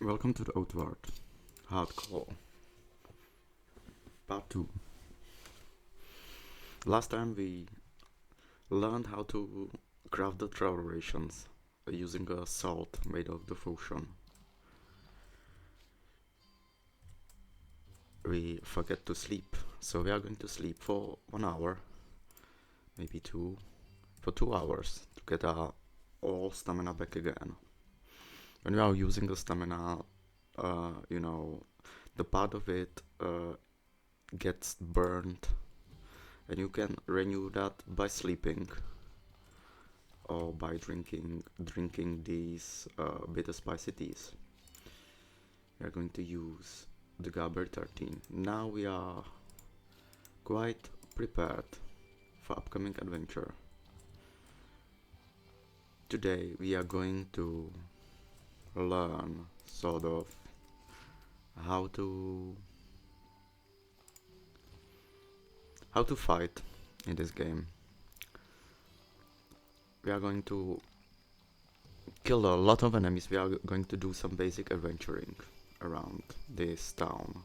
Welcome to the Outward Hardcore Part 2. Last time we learned how to craft the travel rations using a salt made of the ocean. We forget to sleep, so we are going to sleep for 1 hour, maybe 2, for 2 hours to get our all stamina back again. When we are using the stamina, the part of it gets burned, and you can renew that by sleeping or by drinking these bitter spicy teas. We are going to use the Gaber 13. Now we are quite prepared for upcoming adventure. Today we are going to learn sort of how to fight in this game. We are going to kill a lot of enemies. We are going to do some basic adventuring around this town.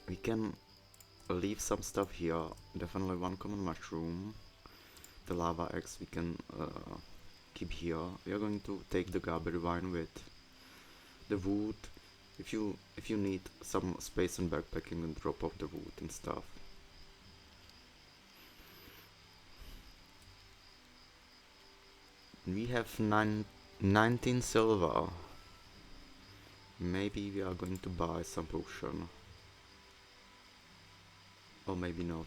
We can leave some stuff here. Definitely one common mushroom. The lava axe we can keep here. We are going to take the Gaber wine with the wood. If you need some space in backpacking, and drop off the wood and stuff. We have 19 silver. Maybe we are going to buy some potion. Or maybe not.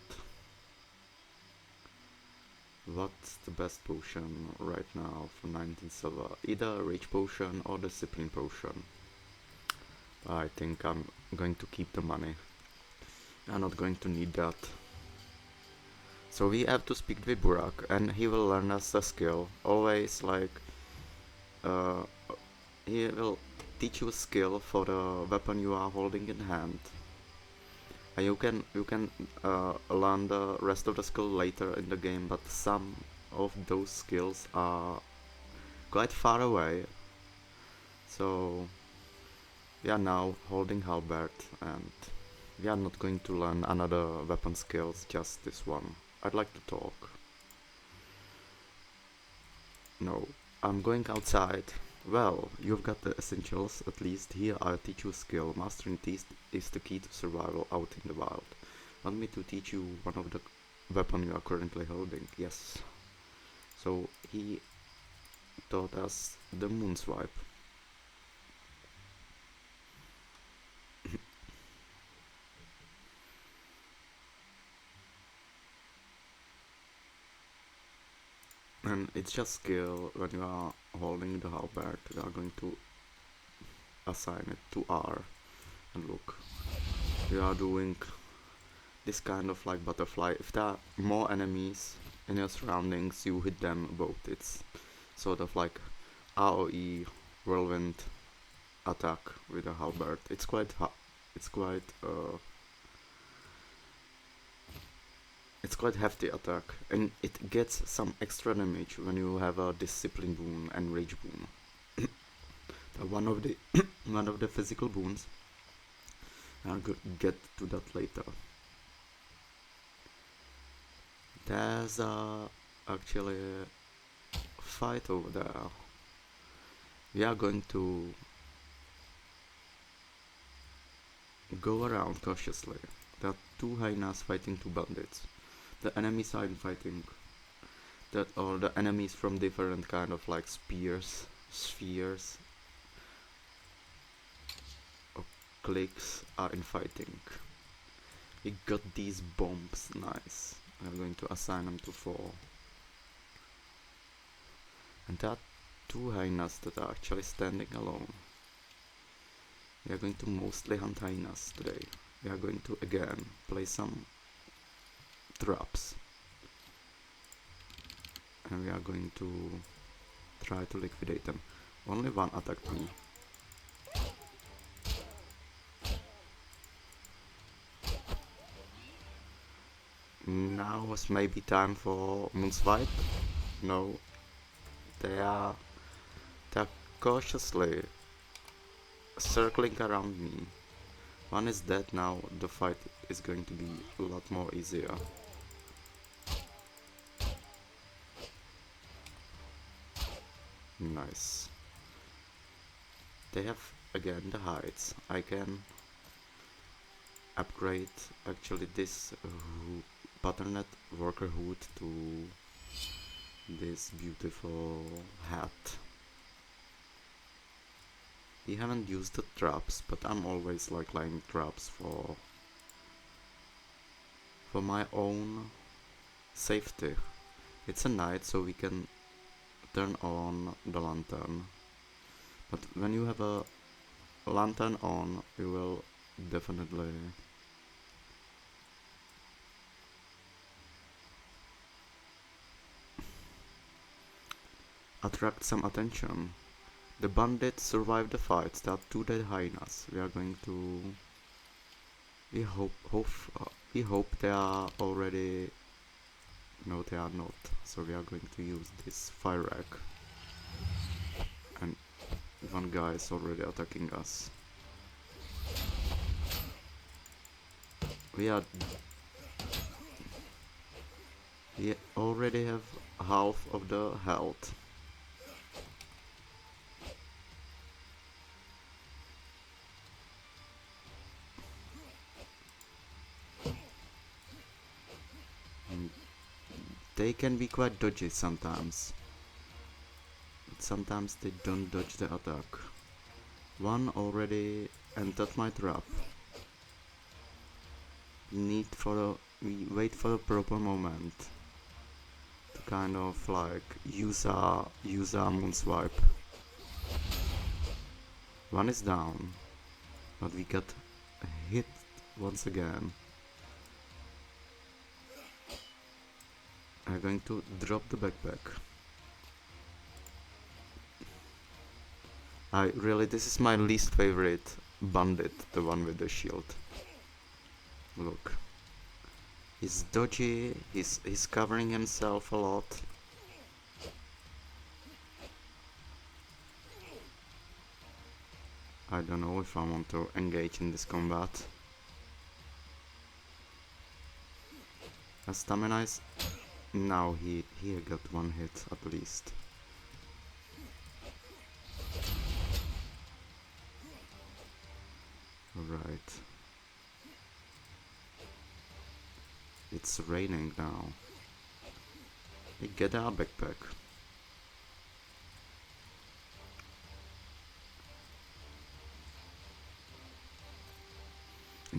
What's the best potion right now for 19 silver? Either a rage potion or discipline potion. I think I'm going to keep the money. I'm not going to need that. So we have to speak with Burak, and he will learn us a skill. Always he will teach you a skill for the weapon you are holding in hand. And you can learn the rest of the skill later in the game, but some of those skills are quite far away. So we are now holding halberd, and we are not going to learn another weapon skills, just this one. I'd like to talk. No, I'm going outside. Well, you've got the essentials, at least. Here I'll teach you a skill. Mastering these is the key to survival out in the wild. Want me to teach you one of the weapon you are currently holding? Yes. So he taught us the moon swipe. And it's just skill. When you are holding the halberd, we are going to assign it to R. And look, we are doing this kind of like butterfly. If there are more enemies in your surroundings, you hit them both. It's sort of like AoE whirlwind attack with a halberd. It's quite hefty attack, and it gets some extra damage when you have a discipline boon and rage boon. one of the physical boons. I'll get to that later. There's actually a fight over there. We are going to go around cautiously. There are two hyenas fighting two bandits. The enemies are fighting. The enemies from different kind of like spheres, or cliques are in fighting. We got these bombs, nice. I'm going to assign them to 4. And there are 2 hyenas that are actually standing alone. We are going to mostly hunt hyenas today. We are going to again play some traps. And we are going to try to liquidate them. Only one attacked me. Now is maybe time for Moonswipe? No, they are they're cautiously circling around me. One is dead now, the fight is going to be a lot more easier. Nice. They have again the heights. I can upgrade actually this patterned worker hood to this beautiful hat. We haven't used the traps, but I'm always like laying traps for my own safety. It's a night, so we can turn on the lantern. But when you have a lantern on, you will definitely attract some attention. The bandits survived the fight. There are two dead hyenas. We are going to. We hope they are already. No, they are not. So we are going to use this fire rack. And one guy is already attacking us. We already have half of the health. They can be quite dodgy sometimes. But sometimes they don't dodge the attack. One already entered my trap. We wait for the proper moment to kind of like use our moonswipe. One is down, but we got hit once again. I'm going to drop the backpack. This is my least favorite bandit, the one with the shield. Look. He's dodgy, he's covering himself a lot. I don't know if I want to engage in this combat. A stamina is... Now he got one hit at least. Alright. It's raining now. We get our backpack.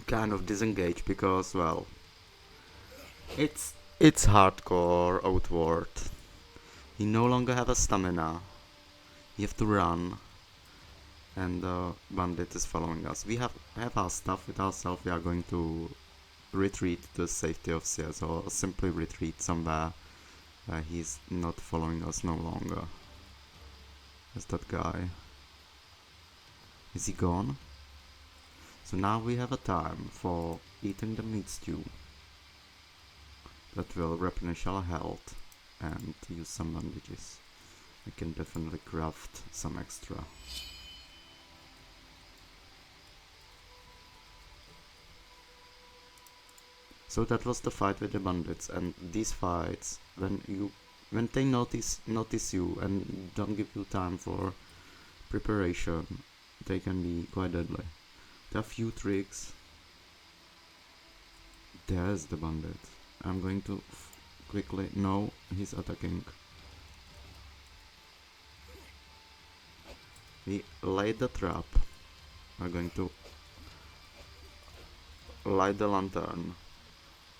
Kind of disengage because, well, it's hardcore outward. He no longer have a stamina. You have to run, and the bandit is following us. We have our stuff with ourselves. We are going to retreat to the safety of Cierzo, or simply retreat somewhere where he's not following us no longer. Is that guy? Is he gone? So now we have a time for eating the meat stew. That will replenish our health and use some bandages. I can definitely craft some extra. So that was the fight with the bandits, and these fights, when they notice you and don't give you time for preparation, they can be quite deadly. There are few tricks. There's the bandit. I'm going to quickly... No, he's attacking. We laid the trap. We're going to light the lantern.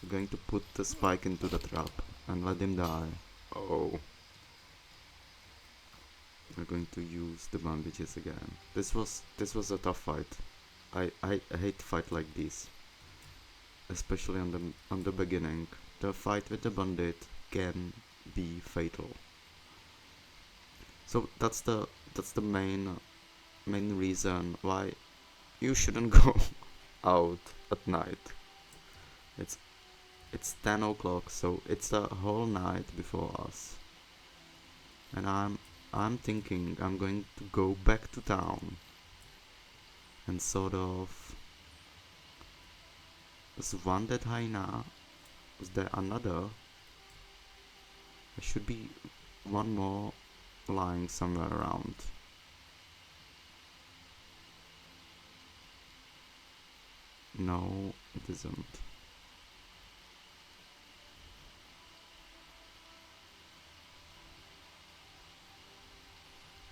We're going to put the spike into the trap and let him die. Oh. We're going to use the bandages again. This was a tough fight. I hate fight like this, especially on the beginning. The fight with the bandit can be fatal. So that's the main reason why you shouldn't go out at night. It's 10 o'clock, so it's a whole night before us. And I'm thinking I'm going to go back to town and sort of. There's one dead hyena. Is there another? There should be one more lying somewhere around. No, it isn't.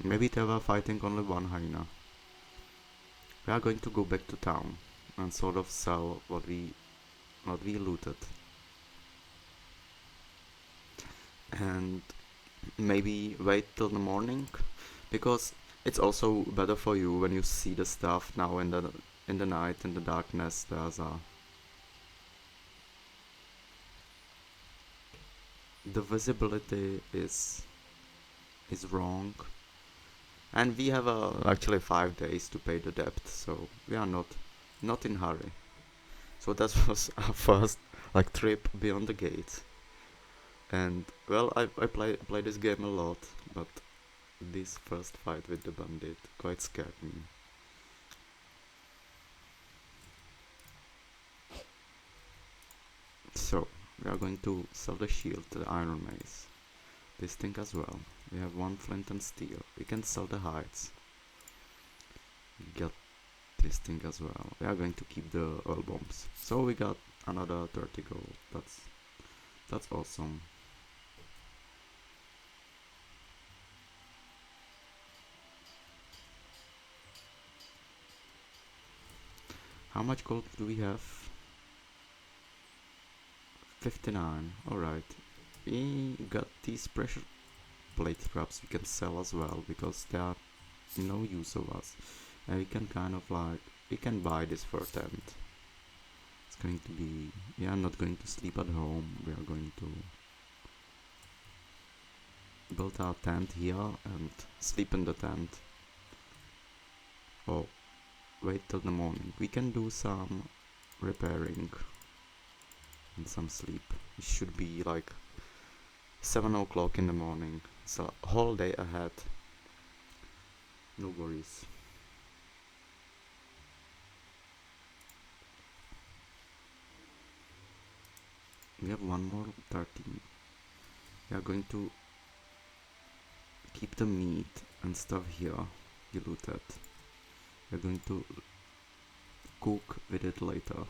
Maybe they were fighting only one hyena. We are going to go back to town and sort of sell what we looted. And maybe wait till the morning, because it's also better for you when you see the stuff now in the night, in the darkness. The visibility is wrong, and we have actually 5 days to pay the debt, so we are not in hurry. So that was our first like trip beyond the gates. And well, I play this game a lot, but this first fight with the bandit quite scared me. So we are going to sell the shield, the iron mace, this thing as well. We have one flint and steel. We can sell the hides. Get this thing as well. We are going to keep the oil bombs. So we got another 30 gold. That's awesome. How much gold do we have? 59. Alright. We got these pressure plate traps we can sell as well, because they are no use of us. And we can kind of like, we can buy this for a tent. It's going to be, yeah, I'm not going to sleep at home. We are going to build our tent here and sleep in the tent. Oh, wait till the morning. We can do some repairing and some sleep. It should be like 7 o'clock in the morning. So whole day ahead. No worries. We have one more 13. We are going to keep the meat and stuff here. You looted. We are going to cook with it later.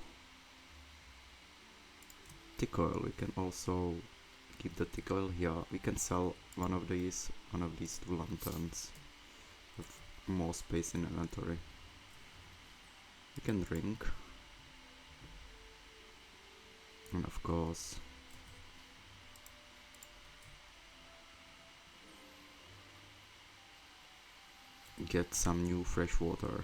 Thick oil, we can also keep the thick oil here. We can sell one of these 2 lanterns with more space in inventory. We can drink, and of course get some new fresh water.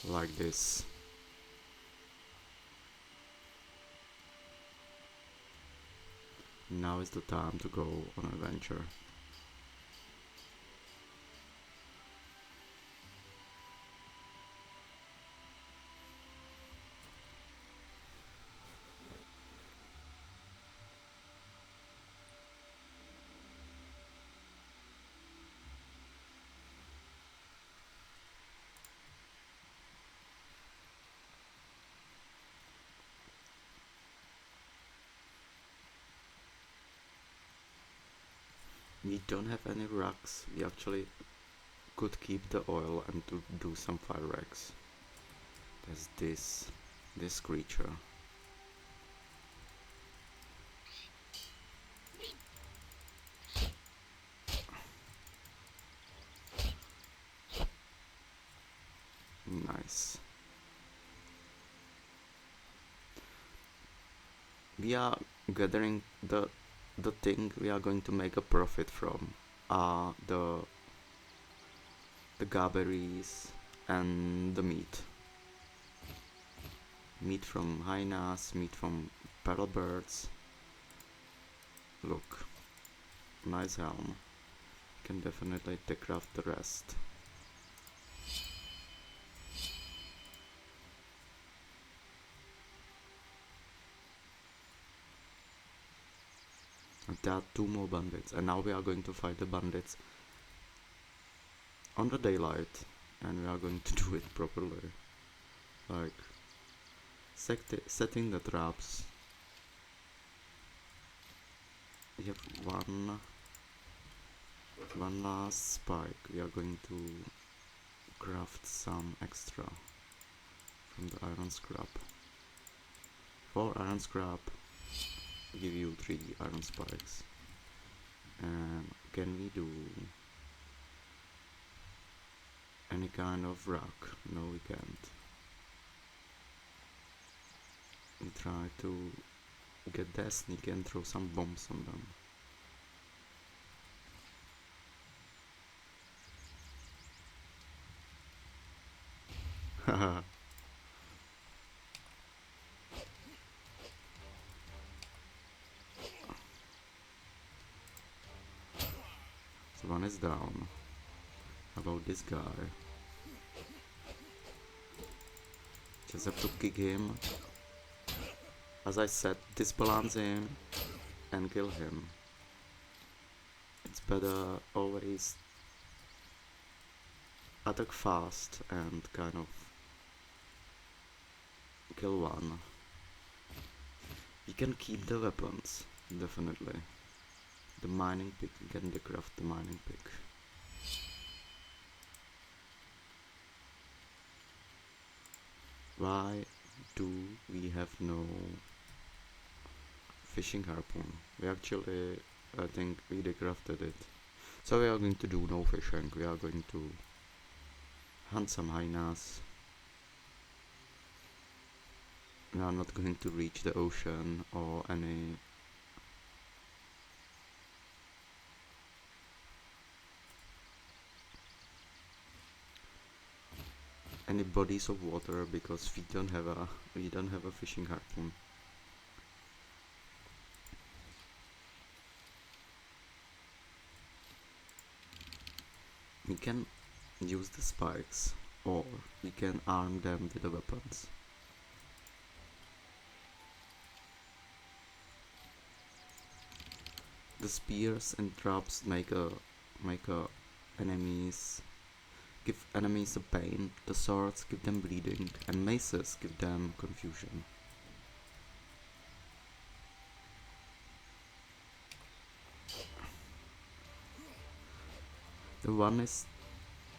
Like this. Now is the time to go on an adventure. We don't have any rocks. We actually could keep the oil and to do some fire eggs. There's this creature. Nice. We are gathering the thing we are going to make a profit from are the gaberries and the meat. Meat from hyenas, meat from parrot birds. Look, nice helm. Can definitely take off the rest. And there are two more bandits, and now we are going to fight the bandits on the daylight, and we are going to do it properly. Like, setting the traps. We have one last spike. We are going to craft some extra from the iron scrap. 4 iron scrap give you 3 iron spikes. And can we do any kind of rock? No, we can't. We try to get there, sneak and throw some bombs on them. Haha. So one is down. How about this guy? Just have to kick him. As I said, disbalance him and kill him. It's better always attack fast and kind of kill one. We can keep the weapons, definitely. The mining pick, we can decraft the mining pick. Why do we have no fishing harpoon? We actually, I think we decrafted it. So we are going to do no fishing, we are going to hunt some hyenas. We are not going to reach the ocean or any bodies of water because we don't have a fishing harpoon. We can use the spikes, or we can arm them with the weapons. The spears and traps make enemies, give enemies a pain. The swords give them bleeding, and maces give them confusion. The one is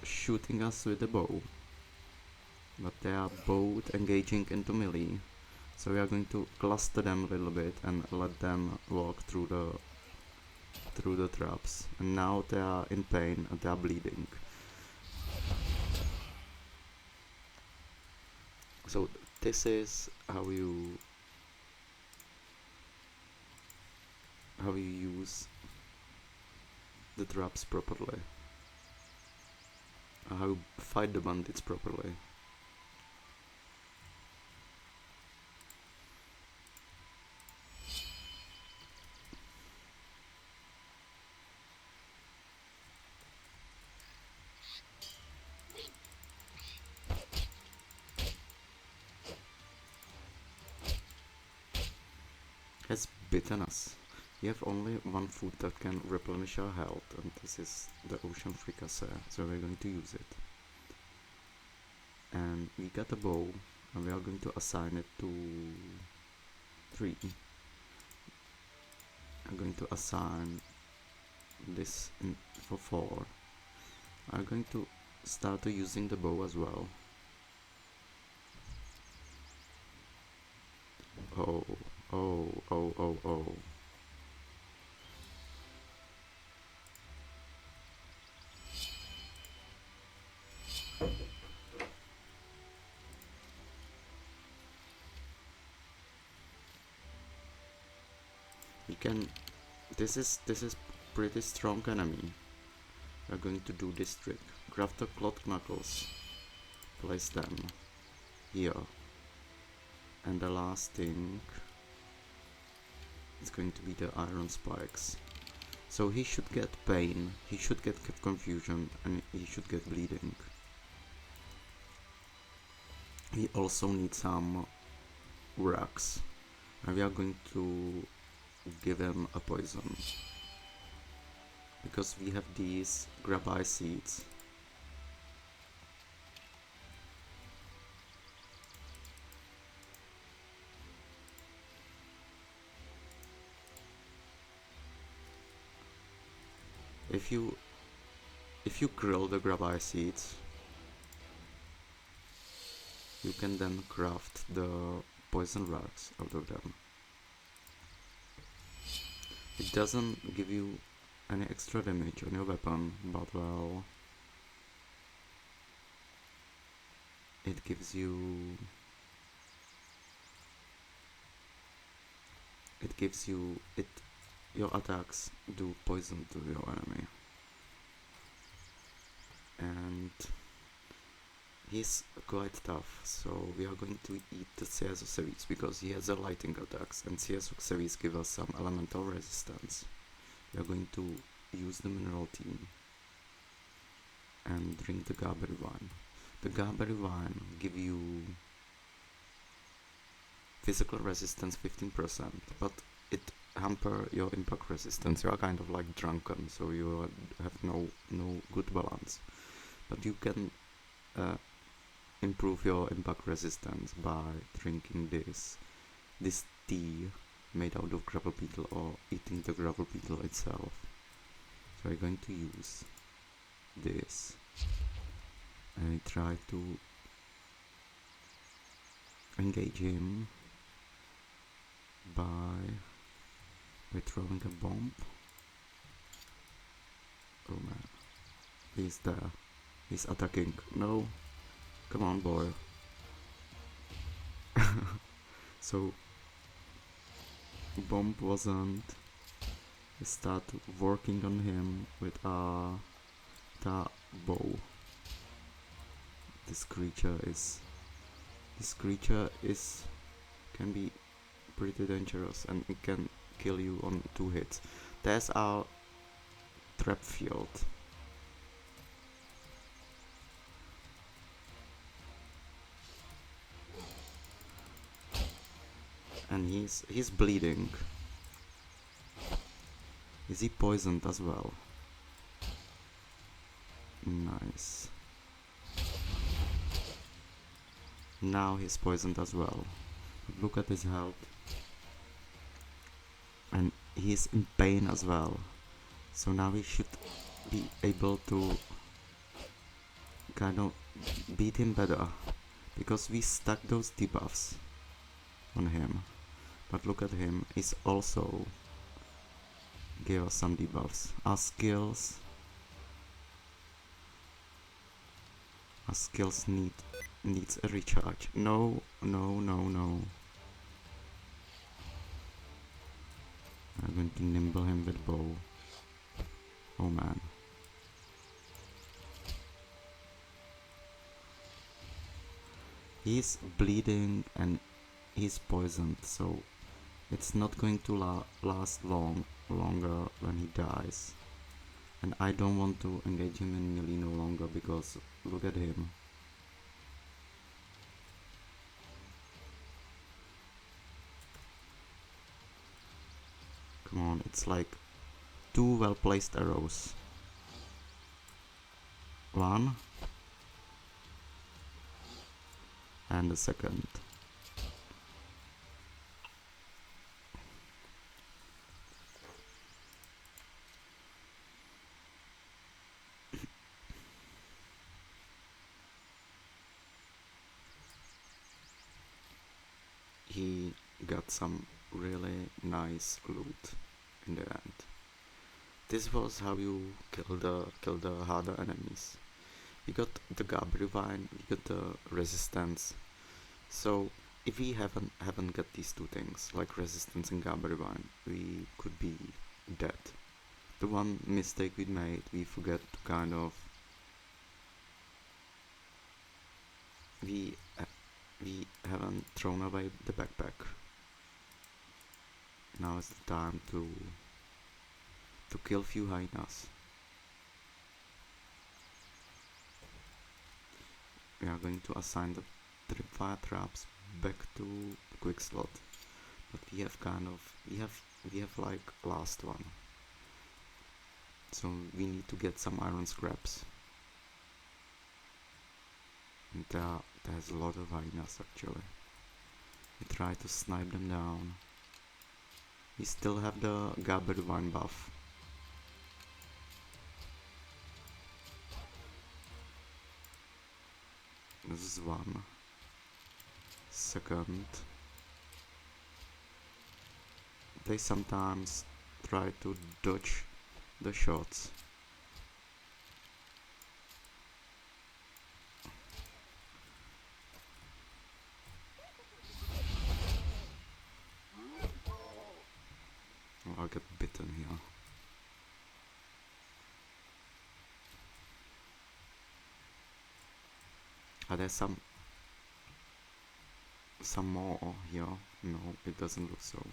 shooting us with a bow, but they are both engaging into melee, so we are going to cluster them a little bit and let them walk through the traps. And now they are in pain and they are bleeding. So this is how you use the traps properly. How you fight the bandits properly. Has bitten us. We have only one food that can replenish our health, and this is the ocean fricassee, so we're going to use it. And we got a bow, and we are going to assign it to 3. I'm going to assign this for 4. I'm going to start using the bow as well. Oh. We can. This is pretty strong enemy. We are going to do this trick. Craft the cloth knuckles. Place them here. And the last thing is going to be the iron spikes. So he should get pain, he should get confusion, and he should get bleeding. He also needs some rocks. And we are going to give him a poison. Because we have these grabai seeds. If you grill the grabai seeds, you can then craft the poison rods out of them. It doesn't give you any extra damage on your weapon, but well, it gives you your attacks do poison to your enemy. And he's quite tough, so we are going to eat the Cierzo series because he has a lightning attacks, and Cierzo series give us some elemental resistance. We are going to use the mineral tea and drink the gaberry wine. The gaberry wine give you physical resistance 15%, but it hamper your impact resistance. You are kind of like drunken, so you have no good balance. But you can improve your impact resistance by drinking this tea made out of gravel beetle or eating the gravel beetle itself. So I'm going to use this and try to engage him by throwing a bomb. Oh man, he's there. He's attacking. No, come on, boy. So bomb wasn't. I start working on him with the bow. This creature can be pretty dangerous, and it can kill you on 2 hits. There's our trap field. And he's bleeding. Is he poisoned as well? Nice. Now he's poisoned as well. Look at his health. And he's in pain as well. So now we should be able to kind of beat him better. Because we stuck those debuffs on him. But look at him, he's also gave us some debuffs. Our skills needs a recharge. No. I'm going to nimble him with bow. Oh man. He's bleeding and he's poisoned, so it's not going to last longer when he dies. And I don't want to engage him in melee no longer because look at him. Come on, it's like 2 well placed arrows. 1 and the second. He got some really nice loot in the end. This was how you kill the harder enemies. We got the gaberry vine, we got the resistance. So if we haven't got these 2 things, like resistance and gaberry vine, we could be dead. The one mistake we made, we forget to kind of we haven't thrown away the backpack. Now is the time to kill few hyenas. We are going to assign the tripwire traps back to the quick slot. but we have we have like last one. So we need to get some iron scraps. And there's a lot of hyenas actually. We try to snipe them down. We still have the Gabbard Wine buff. This is one. Second, they sometimes try to dodge the shots. Oh, I'll get bitten here. Are there some more here? No, it doesn't look so.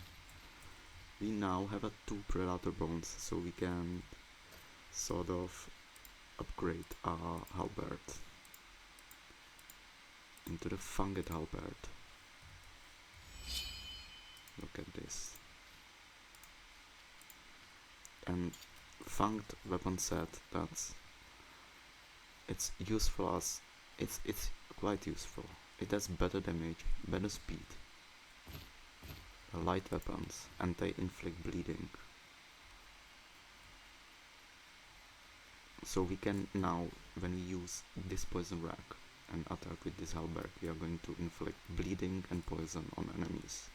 We now have 2 predator bones, so we can sort of upgrade our halberd into the funged halberd. Look at this. And funged weapon set, it's useful as it's quite useful. It has better damage, better speed, light weapons, and they inflict bleeding. So we can now, when we use this poison rag and attack with this halberd, we are going to inflict bleeding and poison on enemies.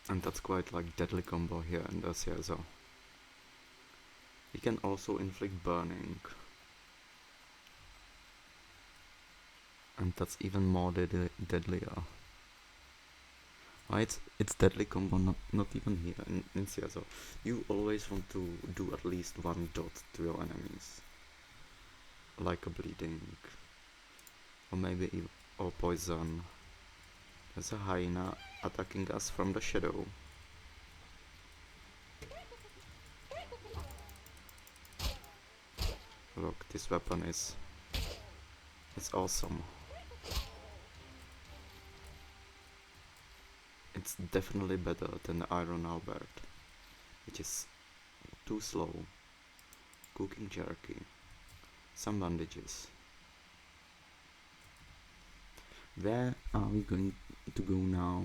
And that's quite like deadly combo here in the Cierzo. We can also inflict burning. And that's even more deadlier. It's deadly combo, not even here in Cierzo. You always want to do at least 1 dot to your enemies. Like a bleeding. Or maybe or poison. There's a hyena attacking us from the shadow. Look, this weapon it's awesome. It's definitely better than the iron halberd, which is too slow. Cooking jerky, some bandages. Where are we going to go now?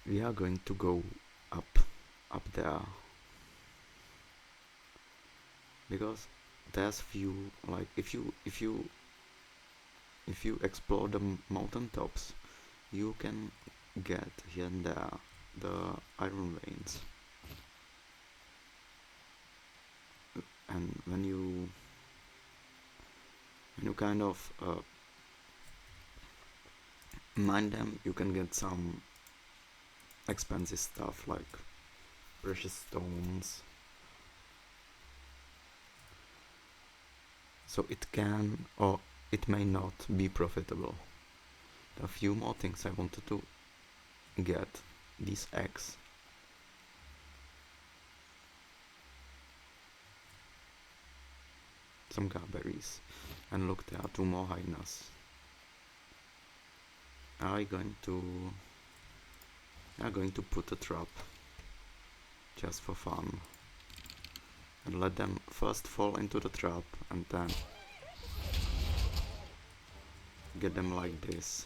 We are going to go up there, because there's few, like if you explore the mountain tops, you can get here and there the iron veins, and when you kind of mine them, you can get some expensive stuff like precious stones. So it can or it may not be profitable. There are a few more things I wanted to get. These eggs. Some garberries. And look, there are 2 more hyenas. I'm going to put a trap just for fun and let them first fall into the trap and then get them like this.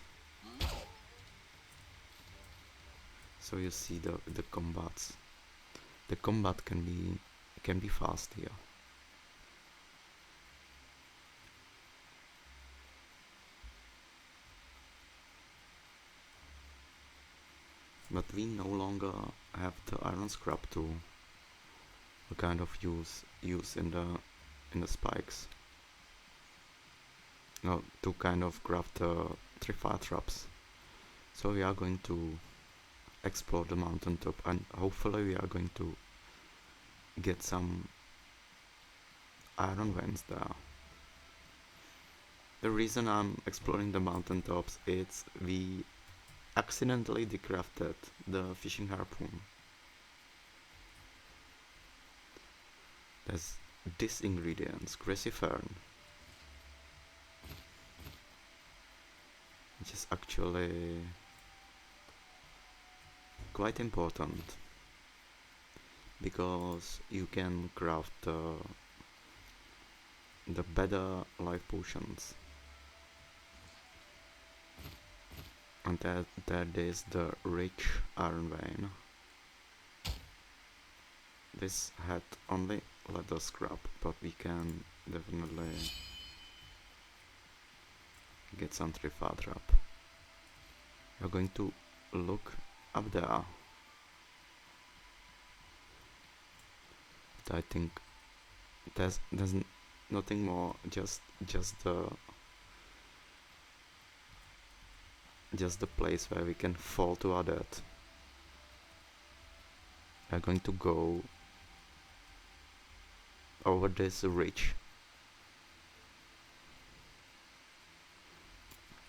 So you see the combats. The combat can be fast here. But we no longer have the iron scrap to kind of use in the spikes. No, to kind of craft 3 fire traps. So we are going to explore the mountaintop and hopefully we are going to get some iron veins there. the reason I'm exploring the mountaintops is we accidentally decrafted the fishing harpoon. There's this ingredients, grassy fern, which is actually quite important because you can craft the better life potions. And that is the rich iron vein. This had only leather scrap, but we can definitely get some tree farther up. We're going to look up there. But I think there's nothing more, just the place where we can fall to our death. We're going to go over this ridge.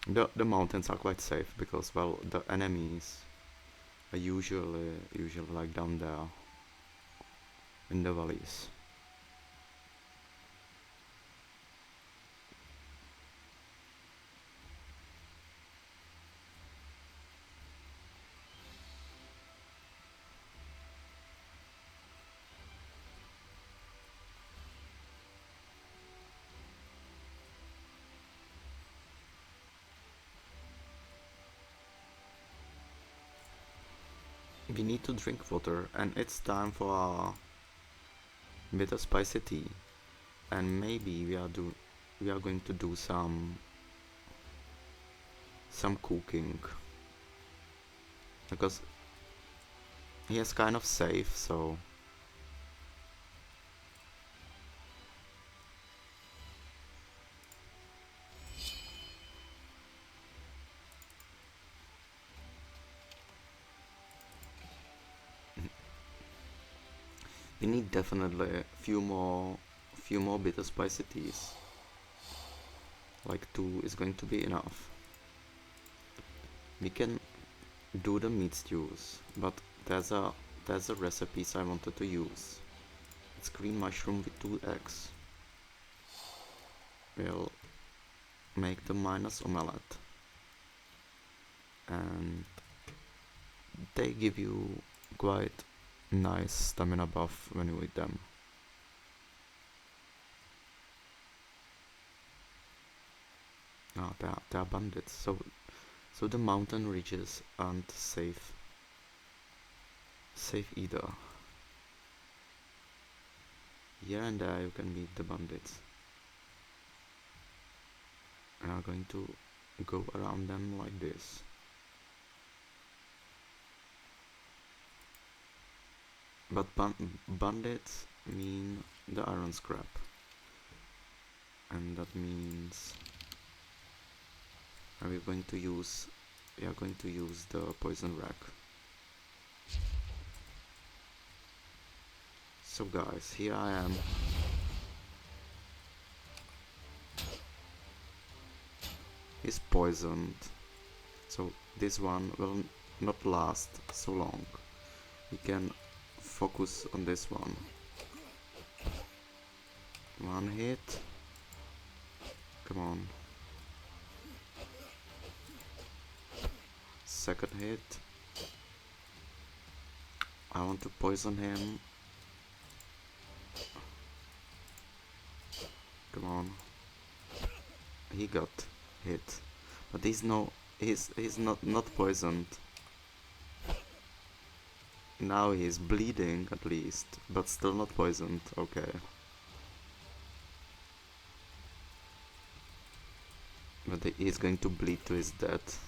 The mountains are quite safe because, well, the enemies are usually like down there in the valleys. We need to drink water, and it's time for a bit of spicy tea. And maybe we are going to do some cooking because he is kind of safe, so we need definitely a few more bitter spicy teas. Like 2 is going to be enough. We can do the meat stews, but there's a recipe I wanted to use. It's green mushroom with 2 eggs. We'll make the minus omelette, and they give you quite nice stamina buff when you eat them. Ah, they are bandits, so the mountain ridges aren't safe either. Here and there you can meet the bandits. And I'm going to go around them like this. But bandits mean the iron scrap, and that means we are going to use the poison rack. So guys, here I am. He's poisoned, so this one will not last so long. We can focus on this one. One hit. Come on. Second hit. I want to poison him. Come on. He got hit, but he's not poisoned. Now he's bleeding at least, but still not poisoned. Okay. But he's going to bleed to his death.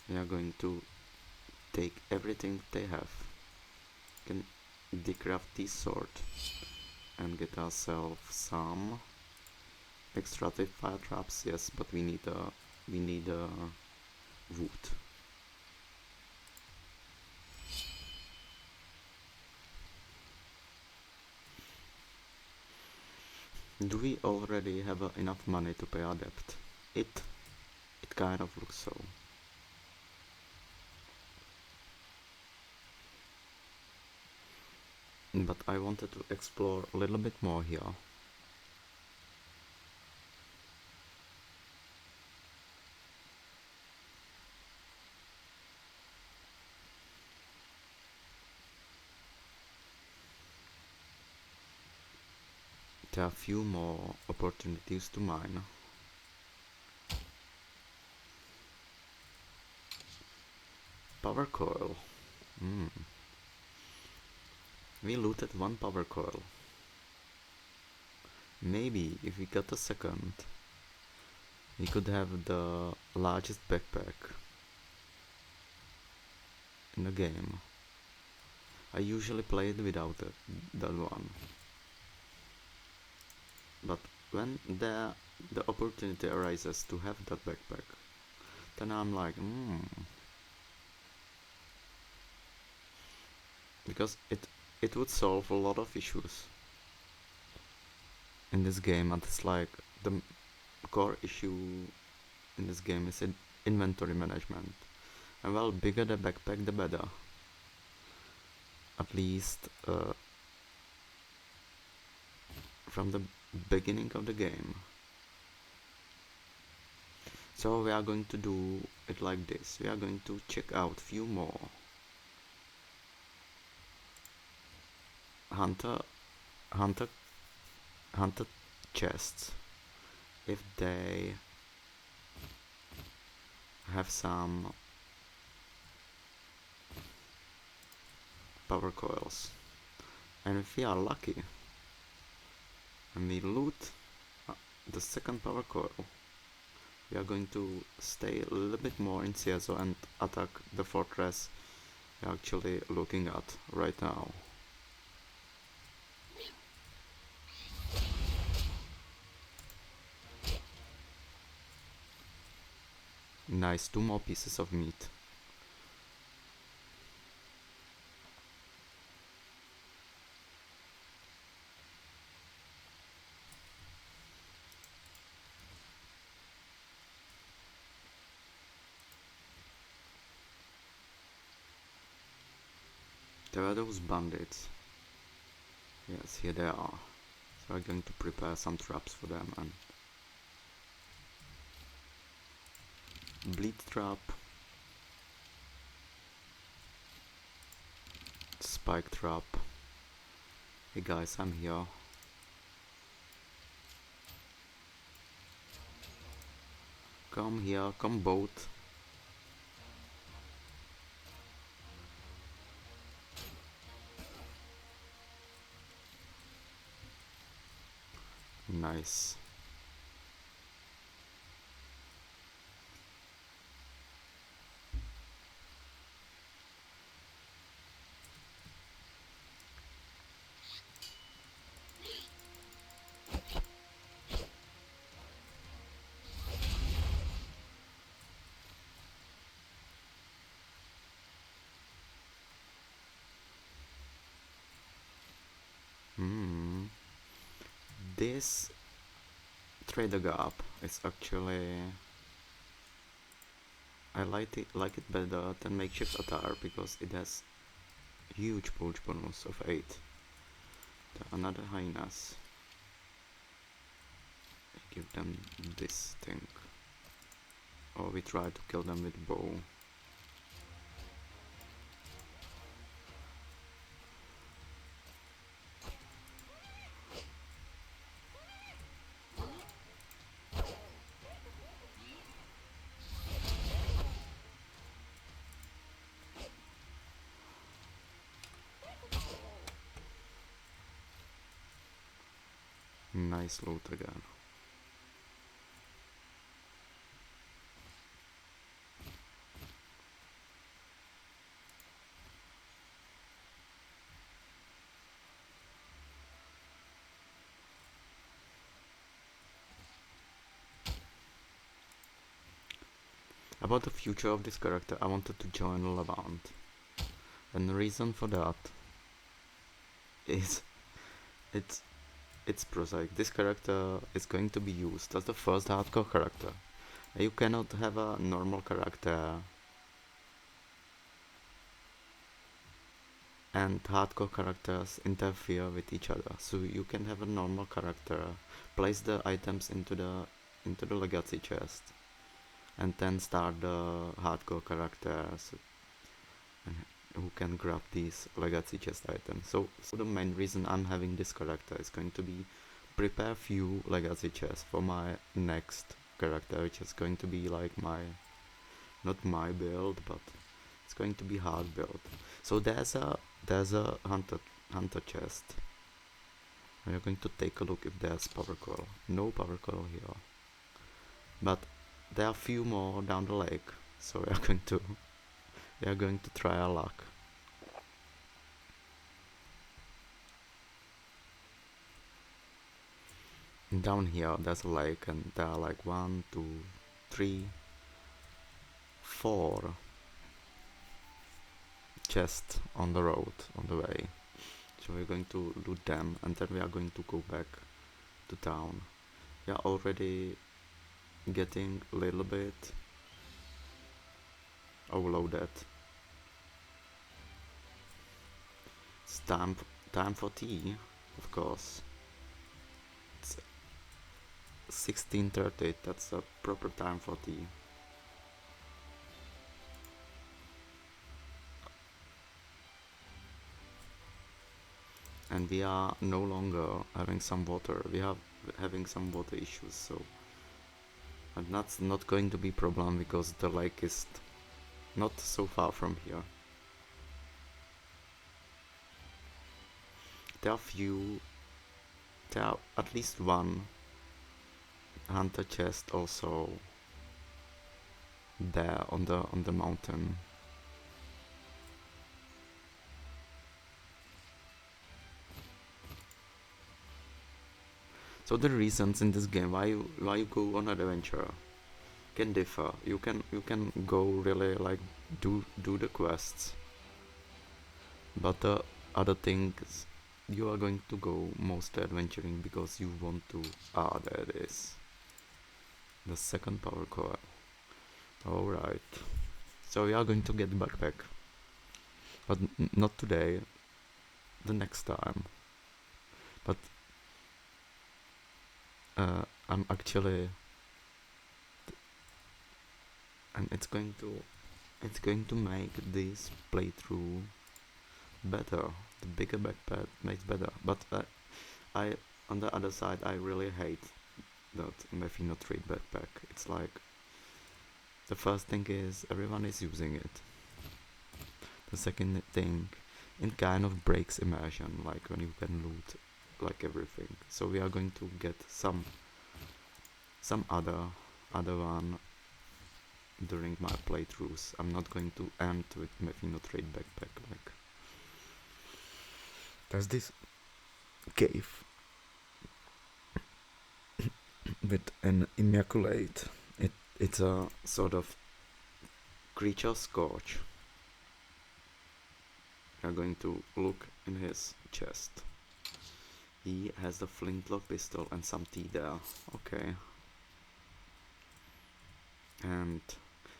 We are going to take everything they have. Can decraft this sword and get ourselves some extractive fire traps. Yes, but we need wood. Do we already have enough money to pay our debt? It kind of looks so. But I wanted to explore a little bit more here. There are a few more opportunities to mine. Power coil. We looted one power coil. Maybe if we got a second, we could have the largest backpack in the game. I usually play it without that one. But when the opportunity arises to have that backpack, then I'm like, because it would solve a lot of issues in this game, and it's like the core issue in this game is inventory management. And well, bigger the backpack, the better. At least from the beginning of the game. So we are going to do it like this. We are going to check out few more hunter chests if they have some power coils, and if we are lucky and we loot the second power coil, we are going to stay a little bit more in Cierzo and attack the fortress we are actually looking at right now. Nice, 2 more pieces of meat. There are those bandits. Yes, here they are. So I'm going to prepare some traps for them and bleed trap, spike trap. Hey guys, I'm here. Come here, come both. Nice. This trader gap is actually, I like it better than makeshift attire because it has huge pulse bonus of 8. Another hyenas. I give them this thing. Or we try to kill them with bow. Nice loot again. About the future of this character, I wanted to join Levant. And the reason for that is it's it's prosaic. This character is going to be used as the first hardcore character. You cannot have a normal character and hardcore characters interfere with each other. So you can have a normal character, place the items into the legacy chest, and then start the hardcore characters and who can grab these legacy chest items. So the main reason I'm having this character is going to be prepare few legacy chests for my next character, which is going to be like not my build, but it's going to be hard build. So there's a hunter chest. We are going to take a look if there's power coil. No power coil here, but there are a few more down the lake. So we are going to try our luck. And down here there's a lake, and there are like 1, 2, 3, 4 chests on the road, on the way. So we're going to loot them, and then we are going to go back to town. We are already getting a little bit overloaded. It's time for tea, of course. It's 16:30, that's the proper time for tea. And we are no longer having some water. We are having some water issues, so and that's not going to be problem because the lake is not so far from here. There are at least one hunter chest also there on the mountain. So the reasons in this game why you go on an adventure can differ. You can go really like do the quests, but the other things you are going to go mostly adventuring because you want to. There it is. The second power core. Alright. So we are going to get backpack. But not today. The next time. But I'm actually and it's going to make this playthrough better. The bigger backpack makes better. But I on the other side I really hate that Mefino 3 backpack. It's like the first thing is everyone is using it. The second thing, it kind of breaks immersion, like when you can loot like everything. So we are going to get some other one during my playthroughs. I'm not going to end with Mefino 3 backpack. Like there's this cave with an immaculate. It's a sort of creature scourge. We are going to look in his chest. He has the flintlock pistol and some tea there. Okay. And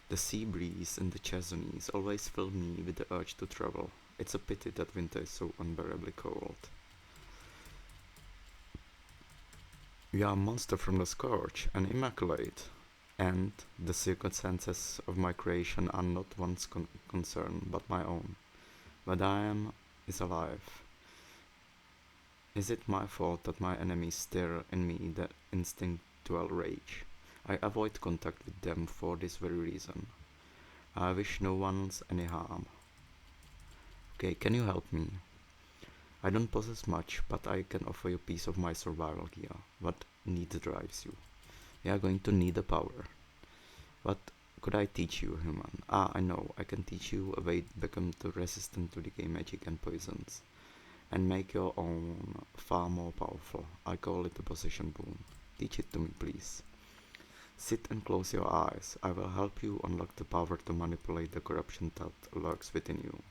the sea breeze and the chesonies always fill me with the urge to travel. It's a pity that winter is so unbearably cold. We are a monster from the scourge, an immaculate, and the circumstances of my creation are not one's concern but my own. What I am is alive. Is it my fault that my enemies stir in me the instinctual rage? I avoid contact with them for this very reason. I wish no one's any harm. Okay, can you help me? I don't possess much, but I can offer you a piece of my survival gear. What need drives you? We are going to need a power. What could I teach you, human? I know. I can teach you a way to become resistant to decay magic and poisons, and make your own far more powerful. I call it a possession boon. Teach it to me, please. Sit and close your eyes. I will help you unlock the power to manipulate the corruption that lurks within you.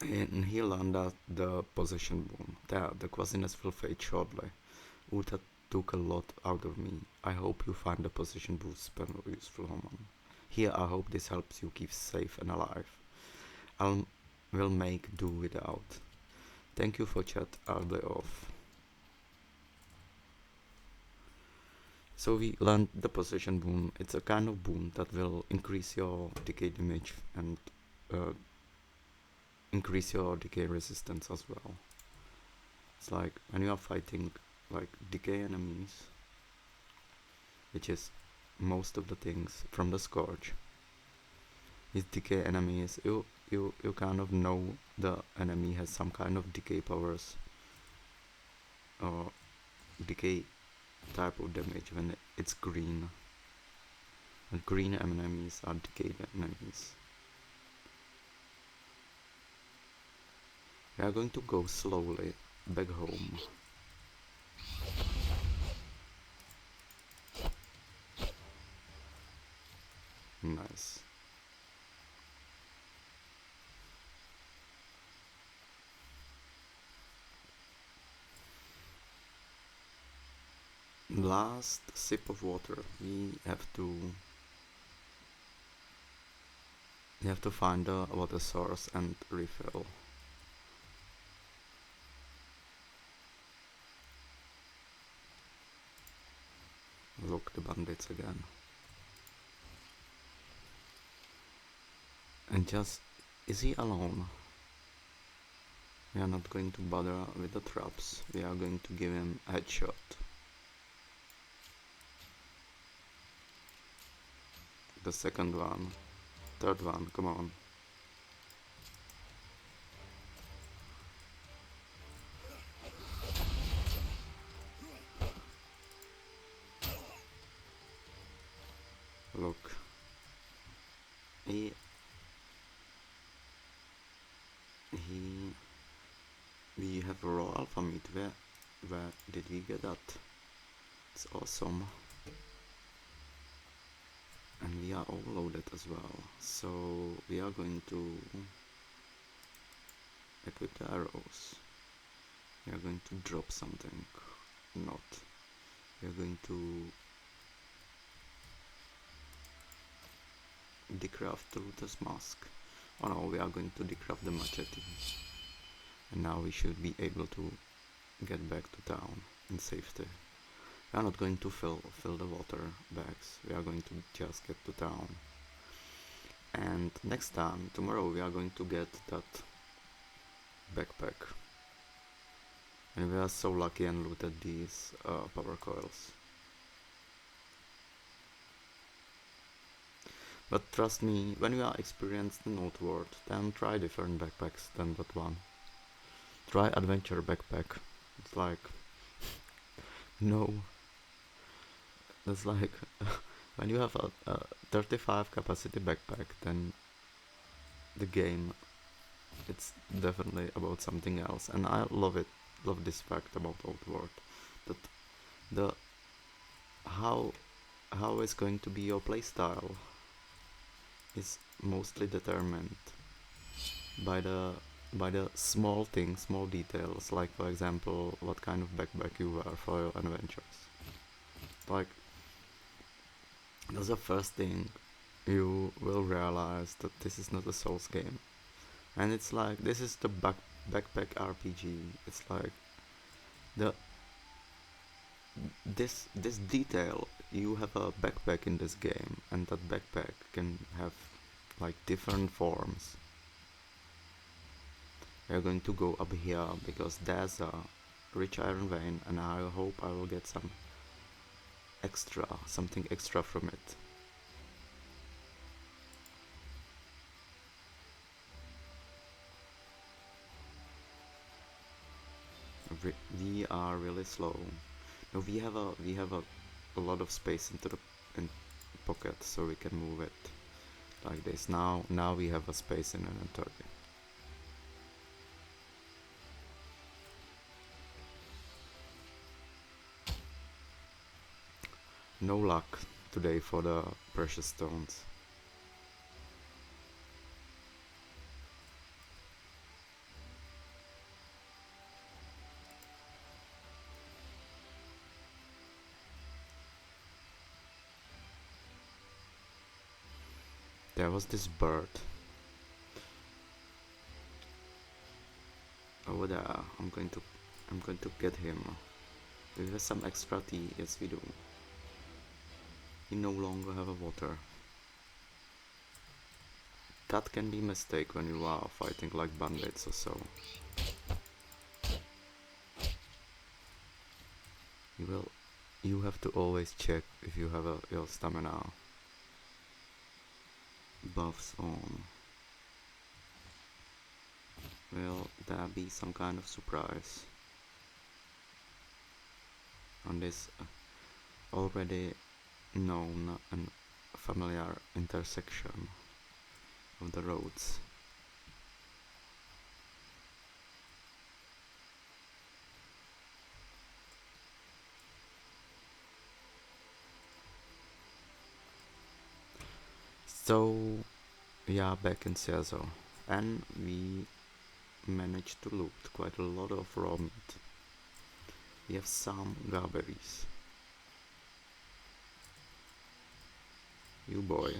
And he learned that the possession boon. The quasiness will fade shortly. Ooh, that took a lot out of me. I hope you find the possession boost spell useful, Homan. Here, I hope this helps you keep safe and alive. I'll will make do without. Thank you for chat. I'll be off. So we learned the possession boon. It's a kind of boon that will increase your decay damage and uh, increase your decay resistance as well. It's like when you are fighting like decay enemies, which is most of the things from the Scourge. These decay enemies, you kind of know the enemy has some kind of decay powers or decay type of damage when it's green. And green enemies are decayed enemies. We are going to go slowly back home. Nice. Last sip of water. We have to find a water source and refill. Look, the bandits again. And just, is he alone? We are not going to bother with the traps. We are going to give him a headshot. The second one. Third one, come on. Look. He we have raw alpha meat. Where did we get that? It's awesome. And we are overloaded as well. So we are going to equip the arrows. We are going to drop something. Not. We are going to decraft the Luther's mask. Oh no, we are going to decraft the machete. And now we should be able to get back to town in safety. We are not going to fill the water bags. We are going to just get to town. And next time, tomorrow, we are going to get that backpack. And we are so lucky and looted these power coils. But trust me, when you are experienced in Outward, then try different backpacks than that one. Try adventure backpack. It's like, no, that's like when you have a 35 capacity backpack, then the game, it's definitely about something else. And I love it, love this fact about Outward, that the how is going to be your playstyle is mostly determined by the small things, small details, like for example, what kind of backpack you wear for your adventures. Like, that's the first thing you will realize, that this is not a Souls game. And it's like, this is the backpack RPG. It's like, this detail, you have a backpack in this game, and that backpack can have like different forms. We are going to go up here because there's a rich iron vein, and I hope I will get something extra from it. We are really slow. No, we have a lot of space into the pocket, so we can move it like this. Now we have a space in inventory. No luck today for the precious stones. There was this bird over there. I'm going to get him. Do we have some extra tea? Yes, we do. We no longer have a water. That can be a mistake when you are fighting like bandits or so. You have to always check if you have your stamina buffs on. Will there be some kind of surprise on this already known and familiar intersection of the roads? So we are back in Cierzo, and we managed to loot quite a lot of raw meat. We have some garberries. You boy.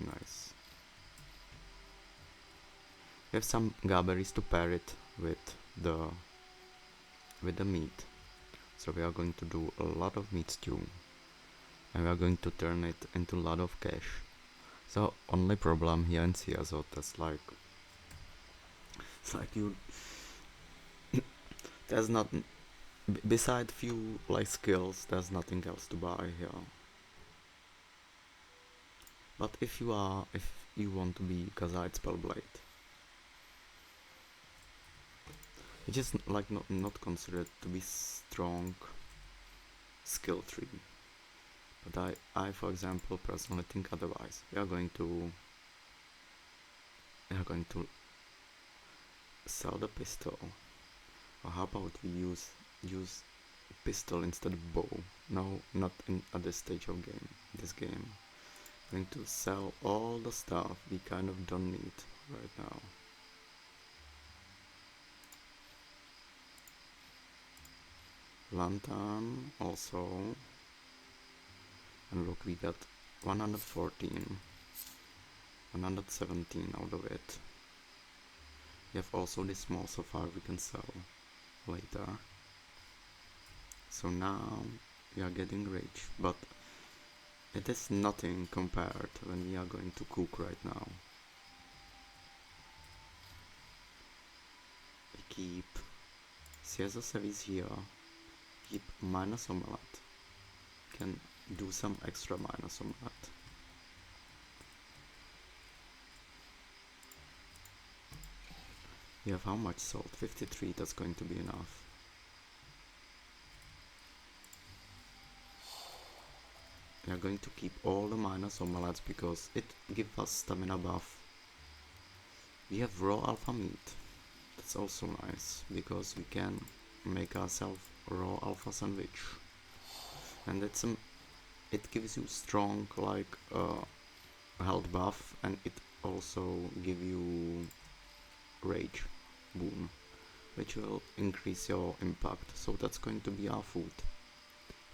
Nice. We have some garberries to pair it with the meat. So we are going to do a lot of meat stew, and we are going to turn it into a lot of cash. So only problem here in Cierzo, that's like, it's like you, there's not, beside few like skills, there's nothing else to buy here. But if you want to be Kazite Spellblade, it is like not considered to be strong skill tree. But I for example personally think otherwise. We are going to sell the pistol. Or how about we use pistol instead of bow? No, not at this stage of this game. Going to sell all the stuff we kind of don't need right now. Lantern also, and look, we got 114, 117 out of it. We have also this small sofa we can sell later. So now we are getting rich, but it is nothing compared when we are going to cook right now. We keep Cierzo service here, keep minus omelette, can do some extra minus omelette. We have how much salt? 53, that's going to be enough. We are going to keep all the minus omelettes because it gives us stamina buff. We have raw alpha meat. That's also nice because we can make ourselves raw alpha sandwich. And it gives you strong like health buff, and it also give you rage boon, which will increase your impact. So that's going to be our food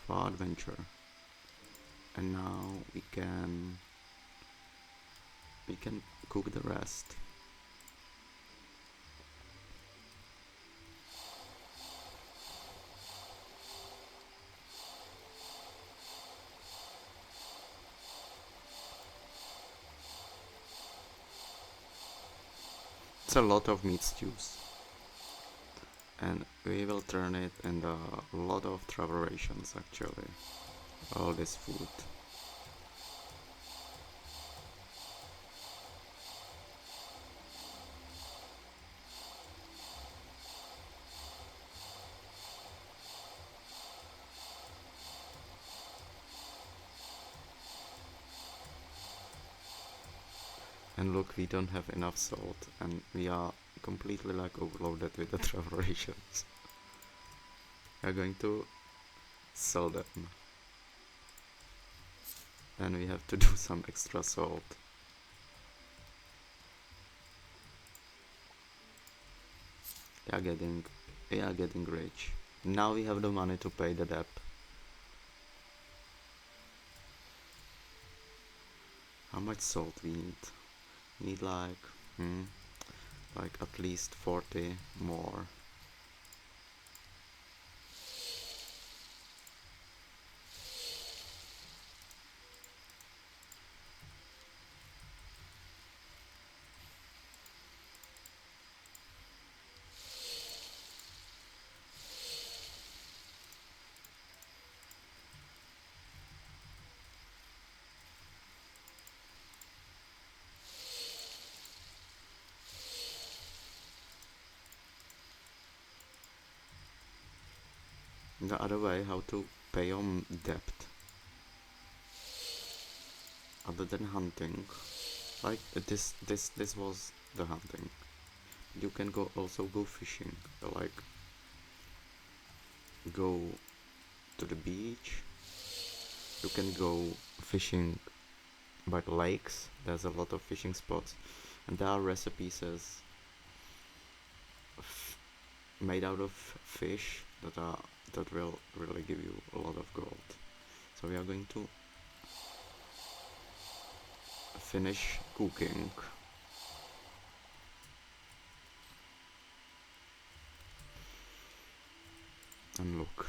for our adventure. And now we can cook the rest. It's a lot of meat stews, and we will turn it into a lot of travel rations actually, all this food. And look, we don't have enough salt, and we are completely like overloaded with the travel rations. We are going to sell them. And we have to do some extra salt. We are getting rich. Now we have the money to pay the debt. How much salt we need? We need like at least 40 more. The other way how to pay on debt other than hunting, like this was the hunting. You can also go fishing, like go to the beach. You can go fishing by the lakes. There's a lot of fishing spots, and there are recipes made out of fish that will really give you a lot of gold. So we are going to finish cooking. And look,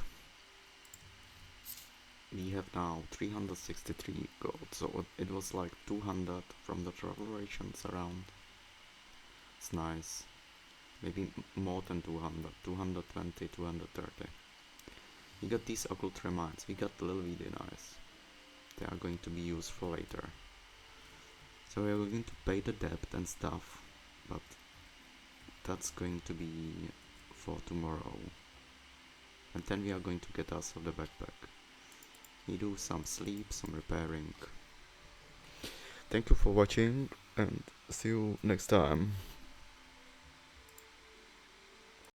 we have now 363 gold, so it was like 200 from the travel rations around. It's nice. Maybe more than 200, 220, 230. We got these occult remains, we got little video knives. They are going to be useful later. So we are going to pay the debt and stuff, but that's going to be for tomorrow. And then we are going to get ourselves the backpack. We do some sleep, some repairing. Thank you for watching, and see you next time.